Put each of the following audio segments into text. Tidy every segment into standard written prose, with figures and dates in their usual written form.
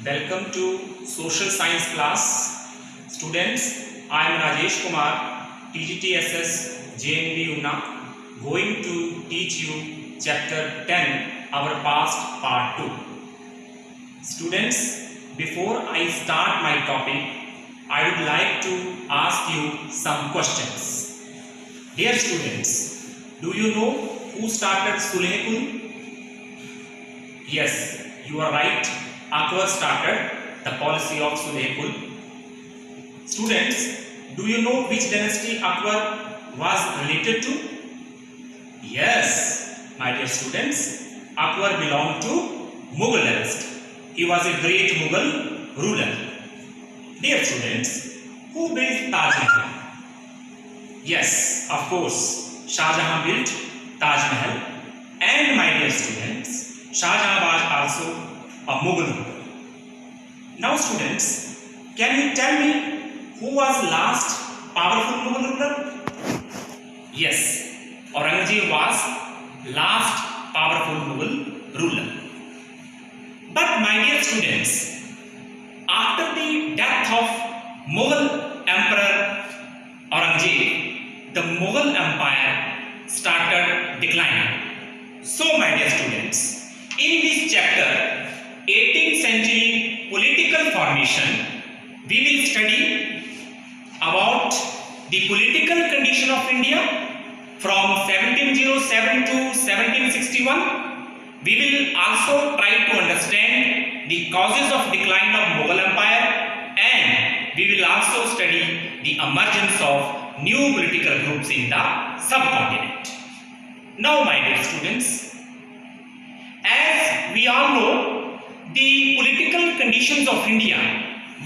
Welcome to Social Science class. Students, I am Rajesh Kumar, TGTSS JNB Una, going to teach you chapter 10, our past part 2. Students, before I start my topic, I would like to ask you some questions. Dear students, do you know who started Sulhekul? Yes, you are right. Akbar started the policy of Sulhekul. Students, do you know which dynasty Akbar was related to? Yes, my dear students, Akbar belonged to Mughal dynasty. He was a great Mughal ruler. Dear students, who built Taj Mahal? Yes, of course, Shah Jahan built Taj Mahal. And my dear students, Shah Jahan was also a Mughal ruler. Now students, can you tell me who was last powerful Mughal ruler? Yes, Aurangzeb was last powerful Mughal ruler. But my dear students, after the death of Mughal Emperor Aurangzeb, the Mughal Empire started declining. So my dear students, in this chapter, 18th century political formation, we will study about the political condition of India from 1707 to 1761. We will also try to understand the causes of decline of Mughal Empire, and we will also study the emergence of new political groups in the subcontinent. Now my dear students, as we all know, the political conditions of India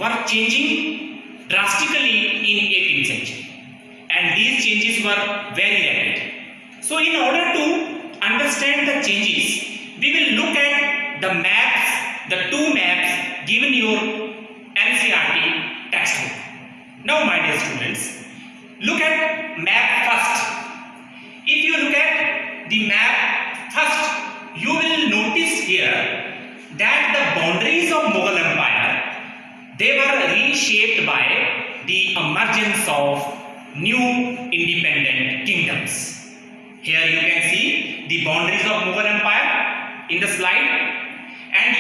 were changing drastically in 18th century, and these changes were very rapid. So in order to understand the changes, we will look at the maps, the two maps given your NCERT textbook. Now my dear students, look at map first. If you look at the map first, you will notice here that the boundaries of Mughal Empire, they were reshaped by the emergence of new independent kingdoms. Here you can see the boundaries of Mughal Empire in the slide, and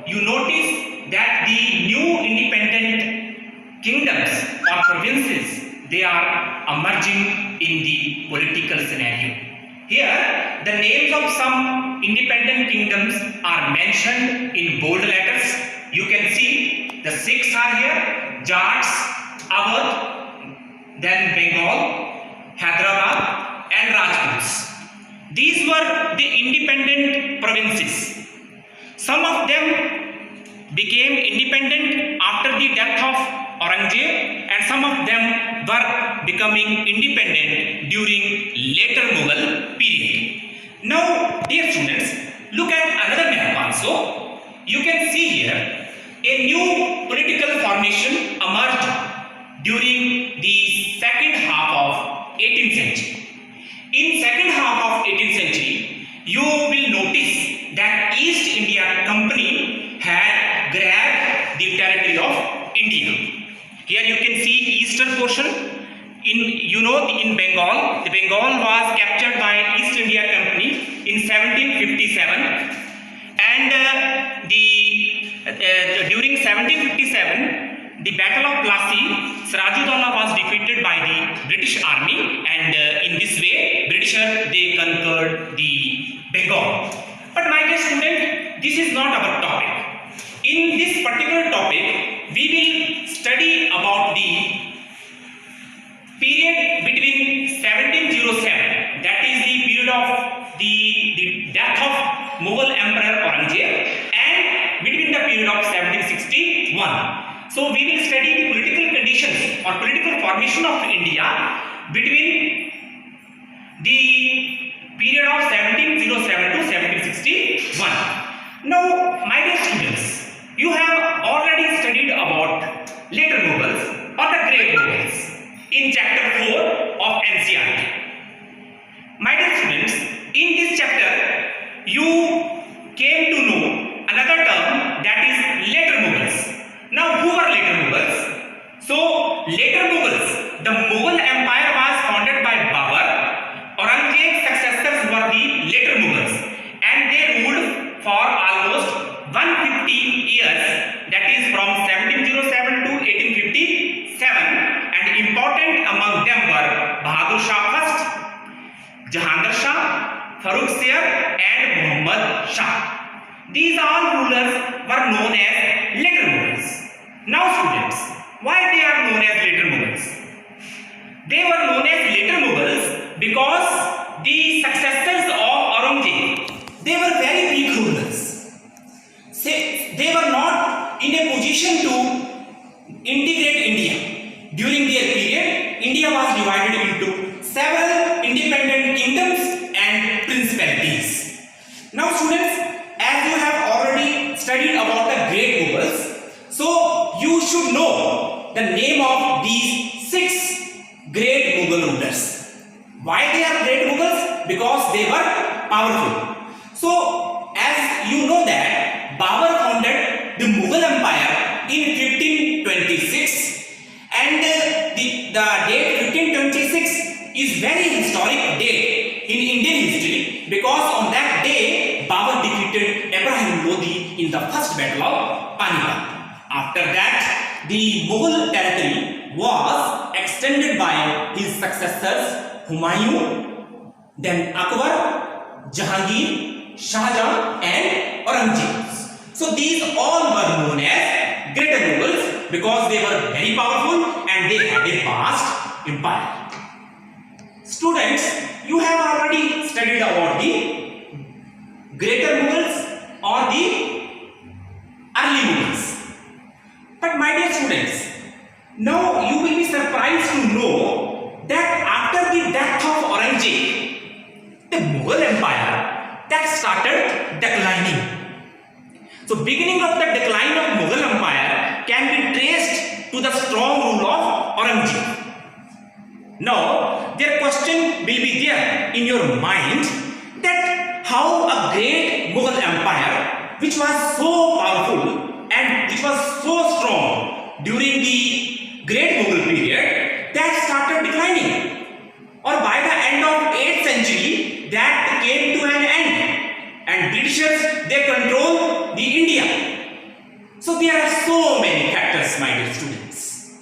you notice that the new independent kingdoms or provinces, they are emerging in the political scenario. Here, the names of some independent kingdoms are mentioned in bold letters. You can see the 6 are here: Jats, Awadh, then Bengal, Hyderabad, and Rajputs. These were the independent provinces. Some of them became independent after the death of Aurangzeb, and some of them were becoming independent during later Mughal period. Now, dear students, look at another map also. You can see here a new political formation emerged during the second half of 18th century. In second half of 18th century, you will notice that East India Company had grabbed the territory of India. Here you can see eastern portion. In Bengal, the Bengal was captured by East India Company in 1757, and during 1757, the Battle of Plassey, Sirajuddaula was defeated by the British Army, and in this way, Britishers they conquered the Bengal. But my dear student, this is not our topic. In this particular topic, we will study about the period between 1707, that is the period of the death of Mughal Emperor Aurangzeb, and between the period of 1761. So we will study the political conditions or political formation of India between the period of 1707 to 1761. Now, my dear students, you have already studied about later Mughals or the great Mughals in chapter 4 of NCERT. My dear students, in this chapter, you came to know another term, that is later Mughals. Now, who were later Mughals? So, later Mughals, the Mughal Empire was founded by Babur. Aurangzeb's successors were the later Mughals, and they ruled for almost 150 years, that is from 1707 to 1857, and important among them were Bahadur Shah first, Jahangir Shah, Farrukh Sir, and Muhammad Shah. These all rulers were known as later Mughals. Now students, why they are known as later Mughals? They were known as later Mughals because the successors of Aurangzeb, they were very weak rulers. They were not in a position to integrate India. During their period, India was divided into several independent kingdoms and principalities. Now students, as you have already studied about the great Mughals, so you should know the name of these 6 great Mughal rulers. Why they are great Mughals? Because they were powerful. So as you know that Babur founded the Mughal Empire in 1526, and the date 1526 is very historic date in Indian history, because on that day Babur defeated Ibrahim Lodi in the first battle of Panipat. After that, the Mughal territory was extended by his successors Humayun, then Akbar, Jahangir, Shah Jahan, and Aurangzeb. So these all were known as greater Mughals because they were very powerful and they had a vast empire. Students, you have already studied about the greater Mughals or the early Mughals. But my dear students, now you will be surprised to know that after the death of Aurangzeb, the Mughal Empire that started declining. So beginning of the decline of Mughal Empire can be traced to the strong rule of Aurangzeb. Now, their question will be there in your mind that how a great Mughal Empire, which was so powerful and which was so strong during the great Mughal period, that started declining, or by the end of 8th century that came to an end, and Britishers, they control the India. So there are so many factors, my dear students.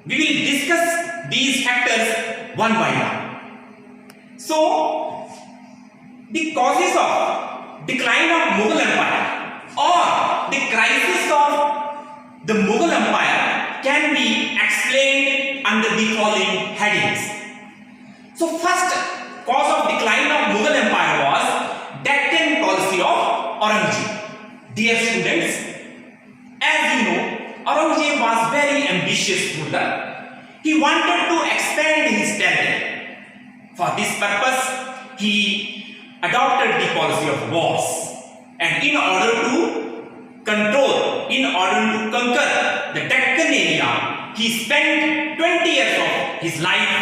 We will discuss these factors one by one. So the causes of decline of Mughal Empire or the crisis of the Mughal Empire can be explained under the following headings. So first cause of decline of Mughal Empire was Deccan policy of Aurangzeb. Dear students, as you know, Aurangzeb was very ambitious ruler. He wanted to expand his territory. For this purpose, he adopted the policy of wars. And in order to conquer the Deccan area, he spent 20 years of his life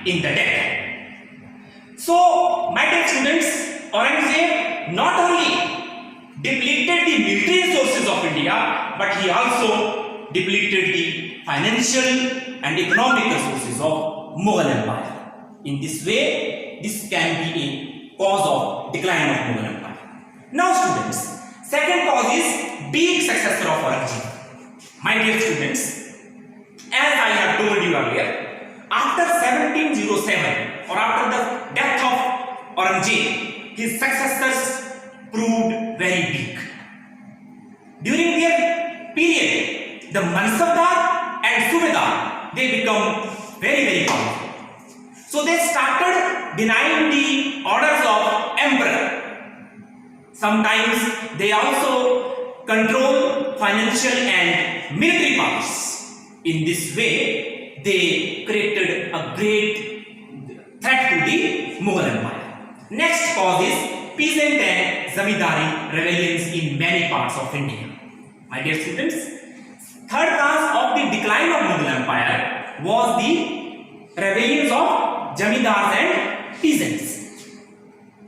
in the Deccan. So, my dear students, Aurangzeb not only depleted the military resources of India, but he also depleted the financial and economic resources of Mughal Empire. In this way, this can be a cause of decline of Mughal Empire. Now students, second cause is being successor of Aurangzeb. My dear students, as I have told you earlier, after 1707 or after the death of Aurangzeb, his successors proved very weak. During their period, the Mansabdar and Subedar, they become very powerful. So they started denying the orders of emperor. Sometimes they also control financial and military powers. In this way, they created a great threat to the Mughal Empire. Next cause is peasant and zamindari rebellions in many parts of India. My dear students, third cause of the decline of Mughal Empire was the rebellions of zamindars and peasants.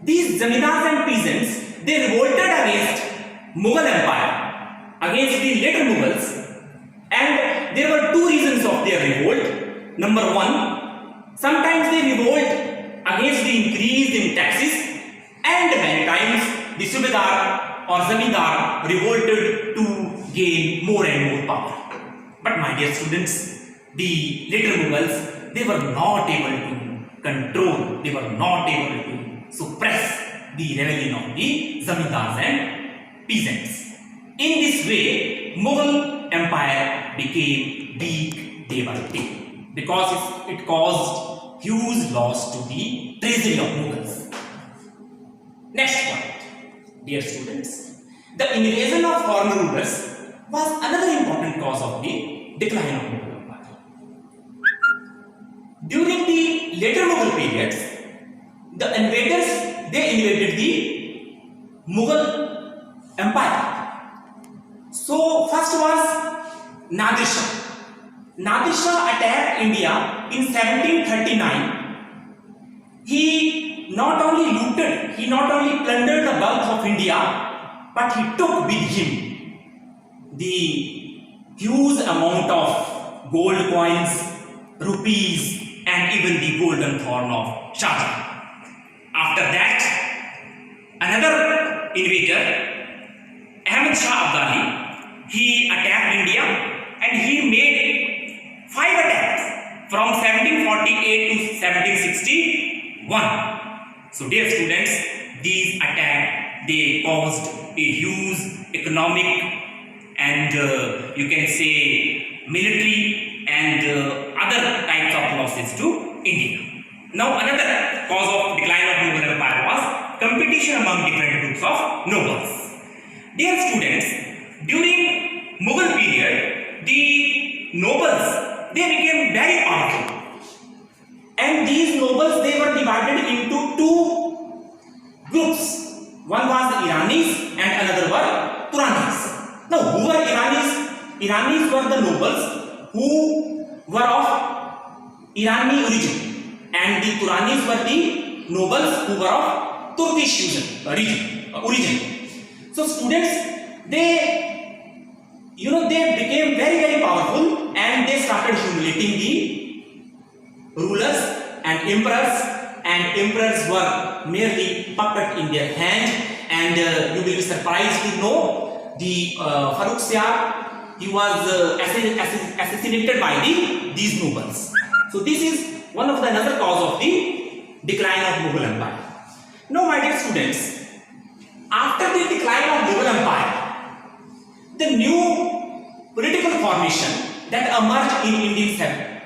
These zamindars and peasants, they revolted against Mughal Empire, against the later Mughals, and there were two reasons of their revolt. Number one, sometimes they revolt against the increase in taxes, and many times the Subedar or Zamindar revolted to gain more and more power. But my dear students, the later Mughals, they were not able to control, they were not able to suppress the rebellion of the Zamindars and peasants. In this way, Mughal Empire became weak day by day because it caused huge loss to the treasury of Mughals. Next point, dear students, the invasion of foreign rulers was another important cause of the decline of Mughal Empire. During the later Mughal periods, the invaders, they invaded the Mughal Empire. So first was Nadir Shah. Nadir Shah attacked India in 1739. He not only looted, he not only plundered the wealth of India, but he took with him the huge amount of gold coins, rupees, and even the golden throne of Shah Jahan. After that, another invader, Ahmad Shah Abdali, he attacked India and he made 5 attacks from 1748 to 1761. So dear students, these attacks, they caused a huge economic and you can say military and other types of losses to India. Now another cause of decline of Mughal Empire was competition among different groups of nobles. Dear students, during Mughal period, the nobles, they became very powerful. And these nobles, they were divided into two groups. One was the Iranis and another were Turanis. Now, who were Iranis? Iranis were the nobles who were of Irani origin, and the Turanis were the nobles who were of Turkish origin. So students, they became very powerful, and they started humiliating the rulers and emperors were merely puppet in their hand. And you will be surprised to know the Farrukh Siyar, he was assassinated by these nobles. So this is one of the another cause of the decline of Mughal Empire. Now my dear students, after the decline of Mughal Empire, the new political formation that emerged in Indian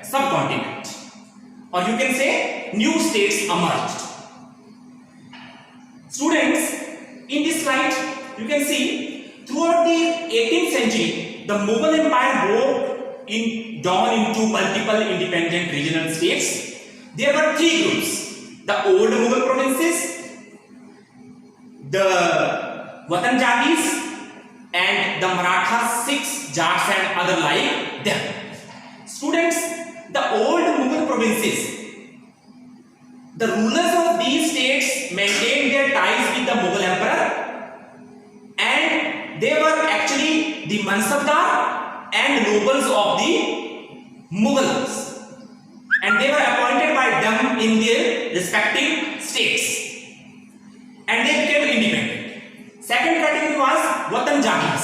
subcontinent, or you can say new states emerged. Students, in this slide you can see throughout the 18th century the Mughal Empire broke down into multiple independent regional states. There were 3 groups: the old Mughal provinces, the Watan Jagis, and the Marathas, Sikhs, Jats and other like them. Students, the old Mughal provinces, the rulers of these states maintained their ties with the Mughal emperor, and they were actually the Mansabdar and nobles of the Mughals, and they were appointed by them in their respective states, and they became independent. Second category was Watan Jagis.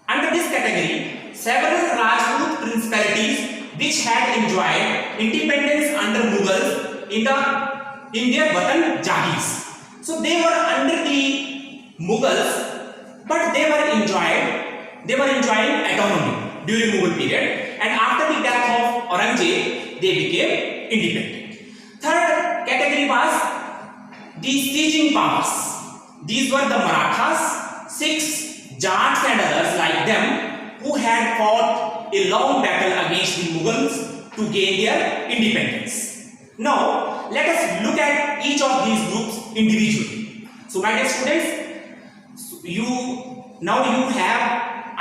Under this category, several Rajput principalities which had enjoyed independence under Mughals in their Watan Jagis. So they were under the Mughals, but they were enjoying autonomy during Mughal period, and after the death of Aurangzeb, they became independent. Third category was the sieging powers. These were the Marathas, Sikhs, Jats and others like them who had fought a long battle against the Mughals to gain their independence. Now, let us look at each of these groups individually. So, my dear students,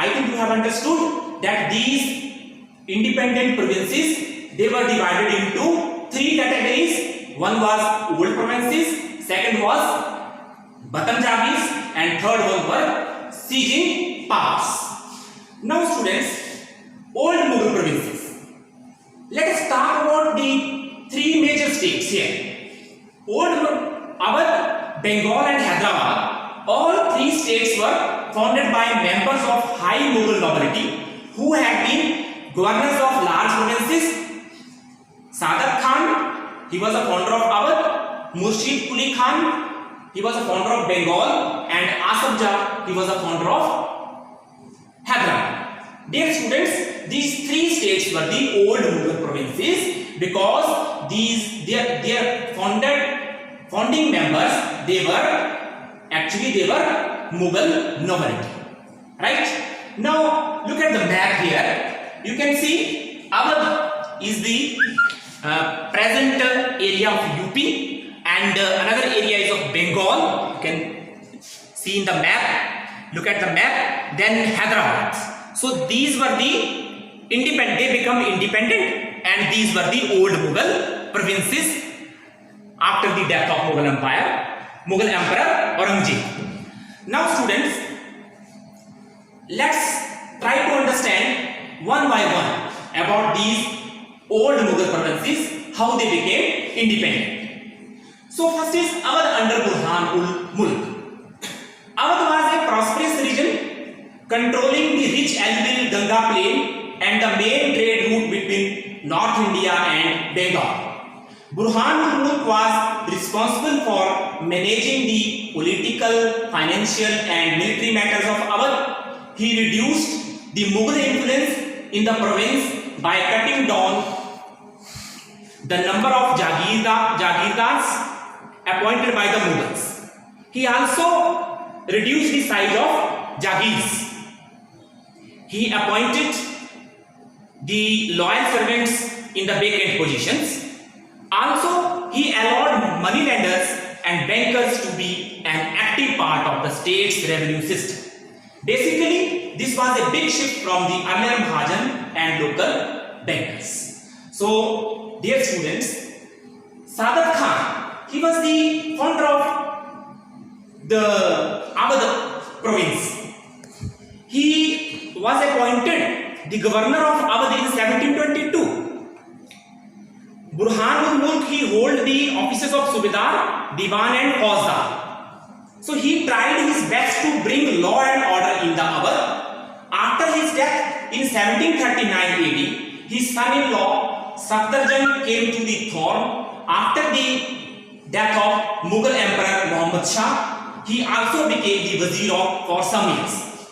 I think you have understood that these independent provinces, they were divided into 3 categories. One was old provinces, second was Watan Jagis, and third one were sieging powers. Now students, old Mughal provinces. Let us talk about the three major states here. Awadh, Bengal and Hyderabad, all three states were founded by members of high Mughal nobility who had been governors of large provinces. Sadat Khan, he was a founder of Awadh. Murshid Quli Khan, he was a founder of Bengal, and Asaf Jah, he was a founder of Hyderabad. Dear students, these three states were the old Mughal provinces because their founding members, they were Mughal nobility. Right? Now look at the map here. You can see Awadh is the present area of UP, and another area is of Bengal. You can see in the map. Look at the map. Then Hyderabad. So these were the independent. They become independent, and these were the old Mughal provinces after the death of Mughal Emperor Aurangzeb. Now students, let's try to understand one by one about these old Mughal provinces, how they became independent. So first is Awadh under Burhan-ul-Mulk. Awadh was a prosperous region controlling the rich alluvial Ganga plain and the main trade route between North India and Bengal. Burhan-ul-Mulk was responsible for managing the political, financial and military matters of Awadh. He reduced the Mughal influence in the province by cutting down the number of Jagirdars appointed by the Mughals. He also reduced the size of Jagirs. He appointed the loyal servants in the vacant positions. Also, he allowed moneylenders and bankers to be an active part of the state's revenue system. Basically, this was a big shift from the earlier Mahajan and local bankers. So, dear students, Sadat Khan, he was the founder of the Awadh province. He was appointed the governor of Awadh in 1722. Burhan-ul-Mulk, he held the offices of Subedar, Diwan and Fauzdar. So he tried his best to bring law and order in the Awadh. After his death in 1739 AD, his son-in-law Safdarjung came to the throne. After the death of Mughal Emperor Muhammad Shah, he also became the Wazir for some years.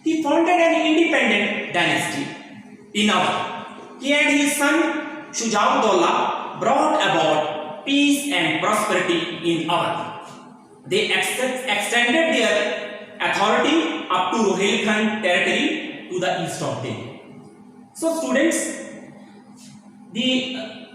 He founded an independent dynasty in Awadh. He and his son Shuja'ud-Dawla brought about peace and prosperity in Awadh. They extended their authority up to Rohilkhand territory to the east of Delhi. So students, the